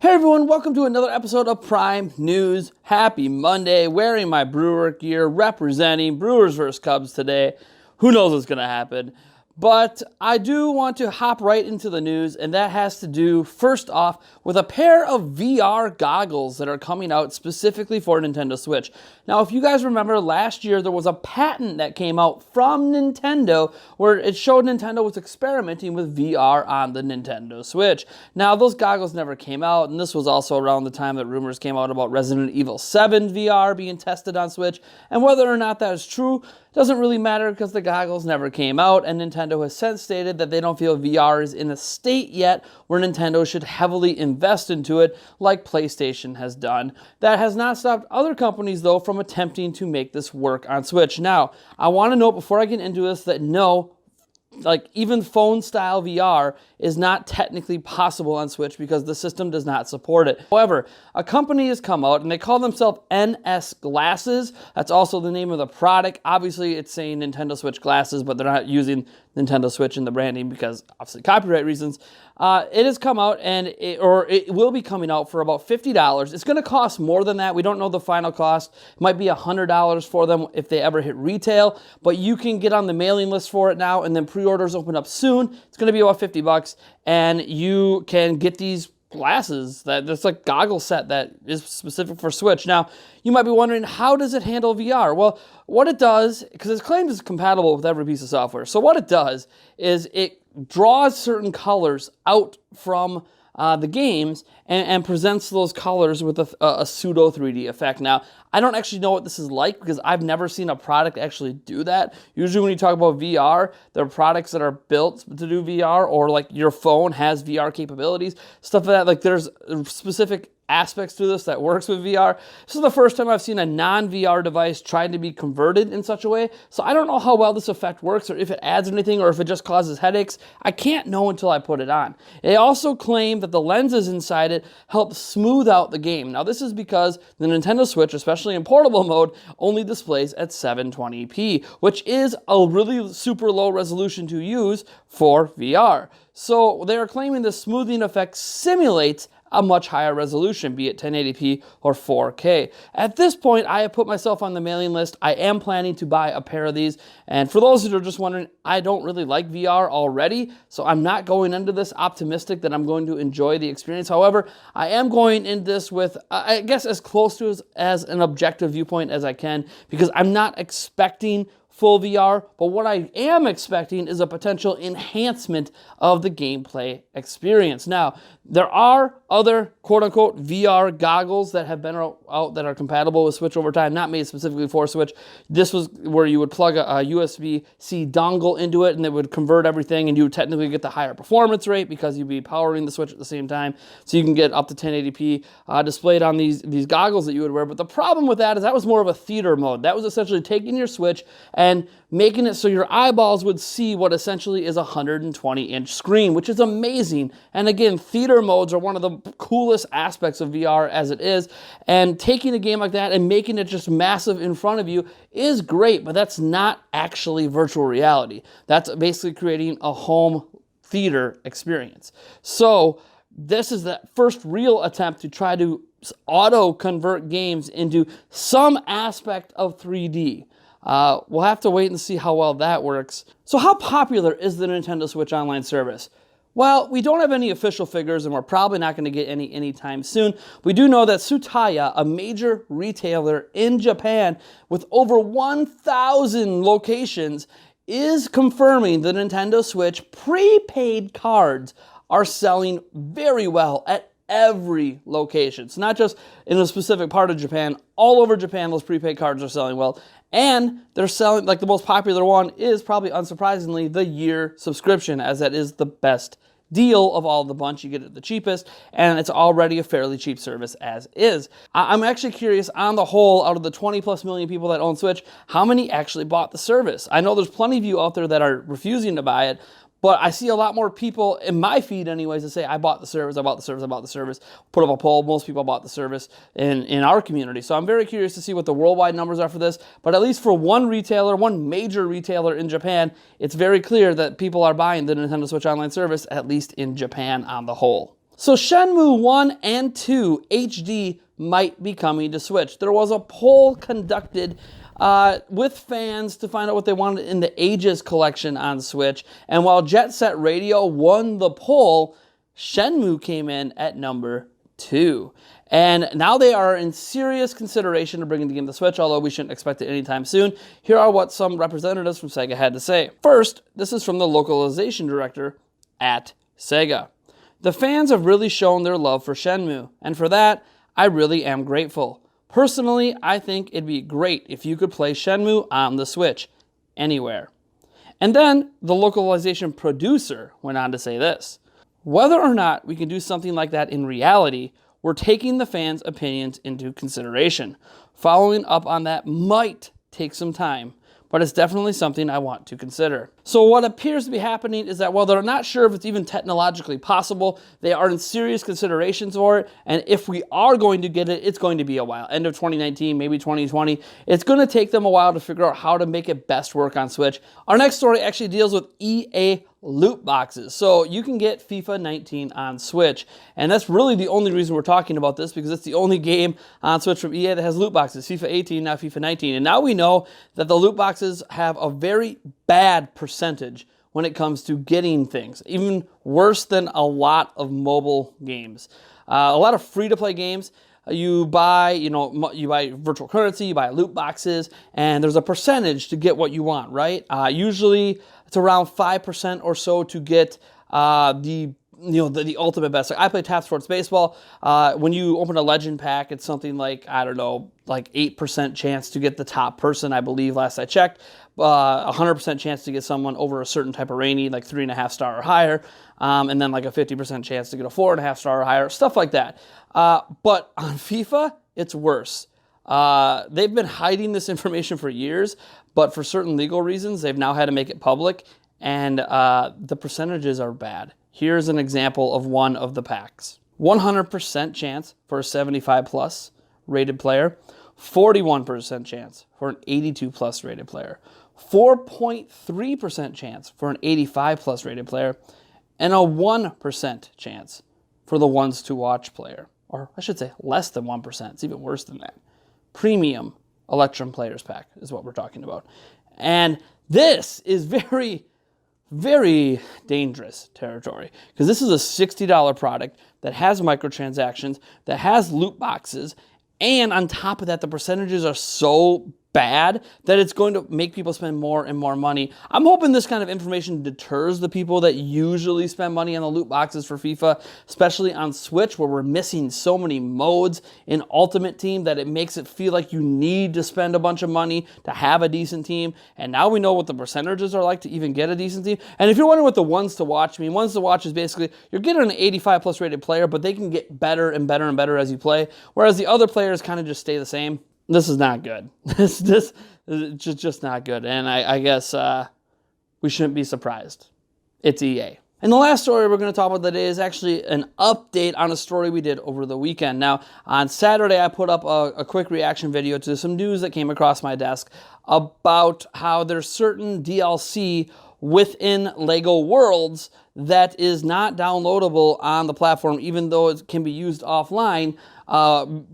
Hey everyone, welcome to another episode of Prime News. Happy Monday, wearing my Brewer gear, representing Brewers vs. Cubs today. Who knows what's going to happen? But I do want to hop right into the news, and that has to do, first off, with a pair of VR goggles that are coming out specifically for Nintendo Switch. Now, if you guys remember, last year there was a patent that came out from Nintendo where it showed Nintendo was experimenting with VR on the Nintendo Switch. Now, those goggles never came out, and this was also around the time that rumors came out about Resident Evil 7 VR being tested on Switch, and whether or not that is true doesn't really matter because the goggles never came out, and Nintendo has since stated that they don't feel VR is in a state yet where Nintendo should heavily invest into it like PlayStation has done. That has not stopped other companies, though, from attempting to make this work on Switch. Now, I want to note before I get into this that no, even phone-style VR is not technically possible on Switch because the system does not support it. However, a company has come out and they call themselves NS Glasses. That's also the name of the product. Obviously, it's saying Nintendo Switch Glasses, but they're not using Nintendo Switch in the branding because, obviously, copyright reasons. It has come out, and it will be coming out for about $50. It's going to cost more than that. We don't know the final cost. It might be $100 for them if they ever hit retail, but you can get on the mailing list for it now, and then pre-orders open up soon. It's going to be about $50, and you can get these glasses, that's like goggle set that is specific for Switch. Now, you might be wondering, how does it handle VR? Well, what it does, because it claims it's compatible with every piece of software. So what it does is it draws certain colors out from the games and presents those colors with a pseudo 3D effect. Now, I don't actually know what this is like because I've never seen a product actually do that. Usually when you talk about VR, there are products that are built to do VR, or like your phone has VR capabilities, stuff like that. Like there's specific aspects to this that works with VR. This is the first time I've seen a non-VR device trying to be converted in such a way, so I don't know how well this effect works or if it adds anything or if it just causes headaches. I can't know until I put it on. They also claim that the lenses inside it help smooth out the game. Now, this is because the Nintendo Switch, especially in portable mode, only displays at 720p, which is a really super low resolution to use for VR. So they are claiming the smoothing effect simulates a much higher resolution, be it 1080p or 4K. At this point, I have put myself on the mailing list. I am planning to buy a pair of these. And for those who are just wondering, I don't really like VR already, so I'm not going into this optimistic that I'm going to enjoy the experience. However, I am going into this with, I guess, as close to as an objective viewpoint as I can, because I'm not expecting full VR, but what I am expecting is a potential enhancement of the gameplay experience. Now, there are other quote-unquote VR goggles that have been out that are compatible with Switch over time, not made specifically for Switch. This was where you would plug a USB-C dongle into it and it would convert everything, and you would technically get the higher performance rate because you'd be powering the Switch at the same time, so you can get up to 1080p displayed on these goggles that you would wear. But the problem with that is that was more of a theater mode. That was essentially taking your Switch and making it so your eyeballs would see what essentially is a 120-inch screen, which is amazing. And again, theater modes are one of the coolest aspects of VR as it is, and taking a game like that and making it just massive in front of you is great, but that's not actually virtual reality. That's basically creating a home theater experience. So this is the first real attempt to try to auto-convert games into some aspect of 3D. We'll have to wait and see how well that works. So how popular is the Nintendo Switch Online service? Well, we don't have any official figures, and we're probably not going to get any anytime soon. We do know that Tsutaya, a major retailer in Japan with over 1,000 locations, is confirming the Nintendo Switch prepaid cards are selling very well at every location. It's not just in a specific part of Japan. All over Japan, those prepaid cards are selling well. And they're selling, like the most popular one is probably unsurprisingly the year subscription, as that is the best deal of all the bunch. You get it the cheapest, and it's already a fairly cheap service as is. I'm actually curious, on the whole, out of the 20 plus million people that own Switch, how many actually bought the service? I know there's plenty of you out there that are refusing to buy it, but I see a lot more people in my feed anyways that say, I bought the service, I bought the service, I bought the service. Put up a poll, most people bought the service in our community. So I'm very curious to see what the worldwide numbers are for this. But at least for one retailer, one major retailer in Japan, it's very clear that people are buying the Nintendo Switch Online service, at least in Japan on the whole. So Shenmue 1 and 2 HD might be coming to Switch. There was a poll conducted with fans to find out what they wanted in the Ages collection on Switch. And while Jet Set Radio won the poll, Shenmue came in at number 2. And now they are in serious consideration of bringing the game to Switch, although we shouldn't expect it anytime soon. Here are what some representatives from Sega had to say. First, this is from the localization director at Sega. The fans have really shown their love for Shenmue, and for that, I really am grateful. Personally, I think it'd be great if you could play Shenmue on the Switch, anywhere. And then, the localization producer went on to say this. Whether or not we can do something like that in reality, we're taking the fans' opinions into consideration. Following up on that might take some time, but it's definitely something I want to consider. So what appears to be happening is that while they're not sure if it's even technologically possible, they are in serious considerations for it, and if we are going to get it, it's going to be a while. End of 2019, maybe 2020. It's going to take them a while to figure out how to make it best work on Switch. Our next story actually deals with EA loot boxes. So you can get FIFA 19 on Switch, and that's really the only reason we're talking about this, because it's the only game on Switch from EA that has loot boxes. FIFA 18, now FIFA 19. And now we know that the loot boxes have a very bad percentage when it comes to getting things, even worse than a lot of mobile games. A lot of free-to-play games, you buy virtual currency, you buy loot boxes, and there's a percentage to get what you want, right? Usually it's around 5% or so to get the ultimate best. Like I play Tap Sports Baseball. When you open a Legend pack, it's something like, I don't know, like 8% chance to get the top person, I believe, last I checked. 100% chance to get someone over a certain type of rating, like 3.5 star or higher. And then like a 50% chance to get a 4.5 star or higher, stuff like that. But on FIFA, it's worse. They've been hiding this information for years, but for certain legal reasons, they've now had to make it public, and the percentages are bad. Here's an example of one of the packs. 100% chance for a 75 plus rated player, 41% chance for an 82 plus rated player, 4.3% chance for an 85 plus rated player, and a 1% chance for the ones to watch player. Or I should say less than 1%. It's even worse than that. Premium Electrum Players Pack is what we're talking about. And this is very, very dangerous territory, because this is a $60 product that has microtransactions, that has loot boxes, and on top of that, the percentages are so bad that it's going to make people spend more and more money. I'm hoping this kind of information deters the people that usually spend money on the loot boxes for FIFA, especially on Switch, where we're missing so many modes in Ultimate Team that it makes it feel like you need to spend a bunch of money to have a decent team. And now we know what the percentages are like to even get a decent team. And if you're wondering what the ones to watch mean, ones to watch is basically you're getting an 85 plus rated player, but they can get better and better and better as you play, whereas the other players kind of just stay the same. This is not good. This is just not good. And I guess we shouldn't be surprised. It's EA. And the last story we're going to talk about today is actually an update on a story we did over the weekend. Now, on Saturday, I put up a quick reaction video to some news that came across my desk about how there's certain DLC within LEGO Worlds that is not downloadable on the platform, even though it can be used offline,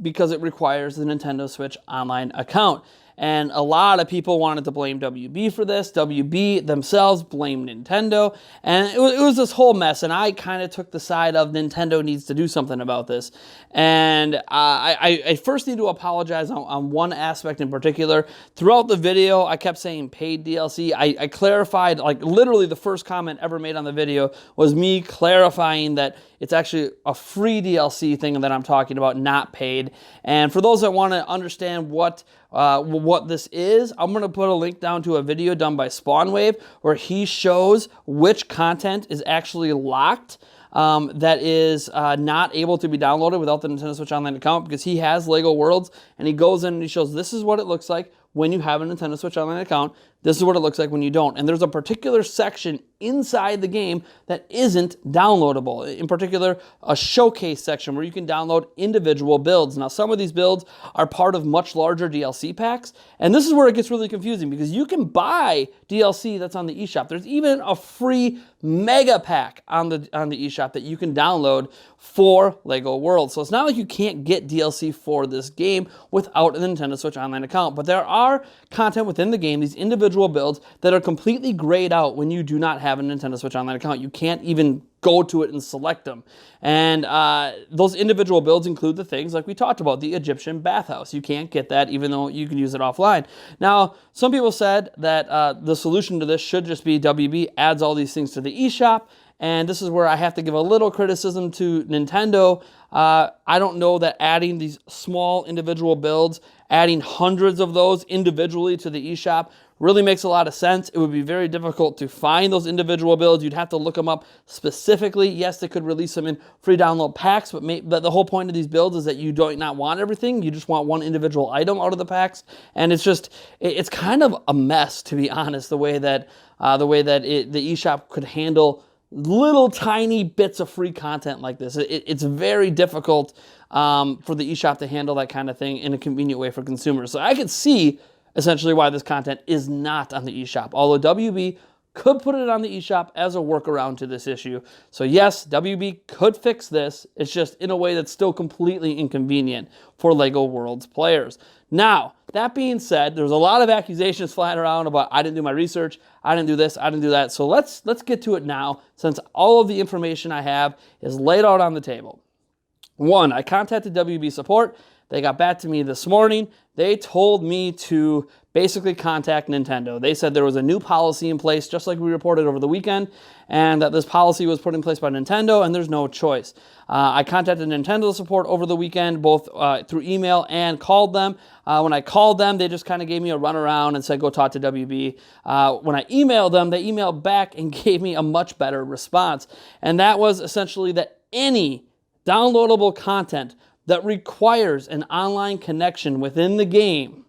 because it requires the Nintendo Switch Online account. And a lot of people wanted to blame WB for this. WB themselves blamed Nintendo. And it was this whole mess. And I kind of took the side of Nintendo needs to do something about this. And I first need to apologize on one aspect in particular. Throughout the video, I kept saying paid DLC. I clarified, like literally the first comment ever made on the video was me clarifying that it's actually a free DLC thing that I'm talking about, not paid. And for those that want to understand what this is, I'm going to put a link down to a video done by Spawnwave where he shows which content is actually locked, that is not able to be downloaded without the Nintendo Switch Online account, because he has LEGO Worlds, and he goes in and he shows this is what it looks like when you have a Nintendo Switch Online account. This is what it looks like when you don't. And there's a particular section inside the game that isn't downloadable. In particular, a showcase section where you can download individual builds. Now, some of these builds are part of much larger DLC packs. And this is where it gets really confusing because you can buy DLC that's on the eShop. There's even a free mega pack on the eShop that you can download for LEGO Worlds. So it's not like you can't get DLC for this game without a Nintendo Switch Online account. But there are content within the game, these individual builds that are completely grayed out when you do not have a Nintendo Switch Online account. You can't even go to it and select them. And those individual builds include the things like we talked about, the Egyptian bathhouse. You can't get that even though you can use it offline. Now, some people said that the solution to this should just be WB adds all these things to the eShop. And this is where I have to give a little criticism to Nintendo. I don't know that adding these small individual builds, adding hundreds of those individually to the eShop really makes a lot of sense. It would be very difficult to find those individual builds. You'd have to look them up specifically. Yes, they could release them in free download packs, but the whole point of these builds is that you do not want everything. You just want one individual item out of the packs. And it's kind of a mess, to be honest, the way that the eShop could handle little tiny bits of free content like this. It's very difficult for the eShop to handle that kind of thing in a convenient way for consumers. So I could see essentially why this content is not on the eShop, although WB could put it on the eShop as a workaround to this issue. So yes, WB could fix this. It's just in a way that's still completely inconvenient for LEGO Worlds players. Now, that being said, there's a lot of accusations flying around about I didn't do my research, I didn't do this, I didn't do that. So let's get to it now, since all of the information I have is laid out on the table. One, I contacted WB support. They got back to me this morning. They told me to basically contact Nintendo. They said there was a new policy in place, just like we reported over the weekend, and that this policy was put in place by Nintendo, and there's no choice. I contacted Nintendo support over the weekend, both through email and called them. When I called them, they just kind of gave me a runaround and said, go talk to WB. When I emailed them, they emailed back and gave me a much better response. And that was essentially that any downloadable content that requires an online connection within the game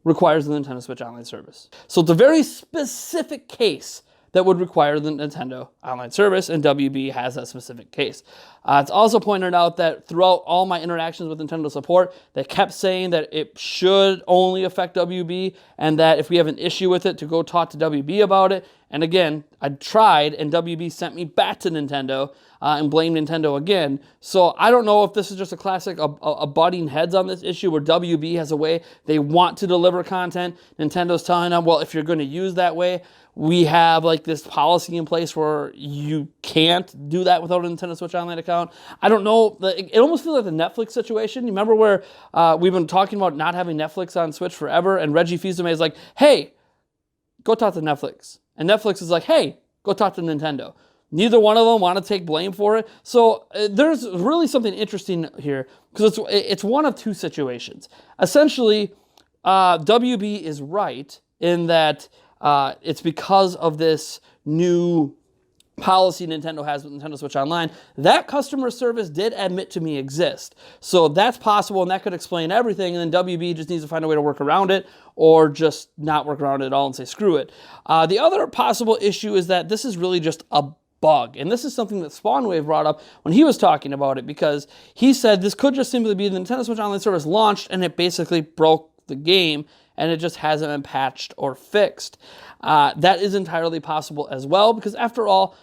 requires the Nintendo Switch Online service. So it's a very specific case that would require the Nintendo Online service, and WB has that specific case. It's also pointed out that throughout all my interactions with Nintendo support, they kept saying that it should only affect WB, and that if we have an issue with it, to go talk to WB about it. And again, I tried, and WB sent me back to Nintendo and blamed Nintendo again. So I don't know if this is just a classic a butting heads on this issue where WB has a way they want to deliver content. Nintendo's telling them, well, if you're going to use that way, we have like this policy in place where you can't do that without a Nintendo Switch Online account. I don't know. It almost feels like the Netflix situation. You remember where we've been talking about not having Netflix on Switch forever, and Reggie Fils-Aimé is like, hey, go talk to Netflix. And Netflix is like, hey, go talk to Nintendo. Neither one of them want to take blame for it. So there's really something interesting here, because it's one of two situations. Essentially, WB is right in that it's because of this new policy Nintendo has with Nintendo Switch Online. That customer service did admit to me exist. So that's possible, and that could explain everything, and then WB just needs to find a way to work around it, or just not work around it at all and say, screw it. The other possible issue is that this is really just a bug. And this is something that Spawnwave brought up when he was talking about it, because he said this could just simply be the Nintendo Switch Online service launched and it basically broke the game and it just hasn't been patched or fixed. That is entirely possible as well, because after all,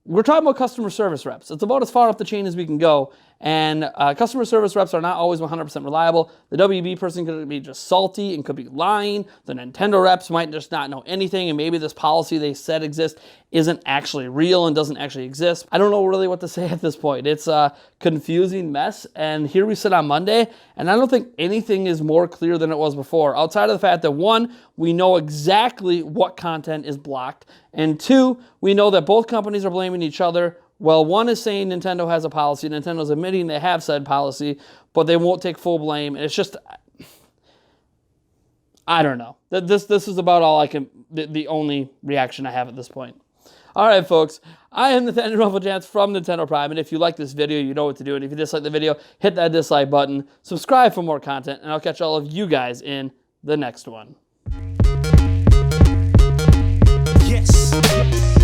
we're talking about customer service reps. It's about as far up the chain as we can go. And customer service reps are not always 100% reliable. The WB person could be just salty and could be lying. The Nintendo reps might just not know anything, and maybe this policy they said exists isn't actually real and doesn't actually exist. I don't know really what to say at this point. It's a confusing mess, and here we sit on Monday, and I don't think anything is more clear than it was before, outside of the fact that, one, we know exactly what content is blocked, and two, we know that both companies are blaming each other. Well, one is saying Nintendo has a policy. Nintendo's admitting they have said policy, but they won't take full blame. And it's just, I don't know. This is about all I can, the only reaction I have at this point. All right, folks. I am Nathaniel Rufflejans from Nintendo Prime, and if you like this video, you know what to do. And if you dislike the video, hit that dislike button. Subscribe for more content, and I'll catch all of you guys in the next one. Yes.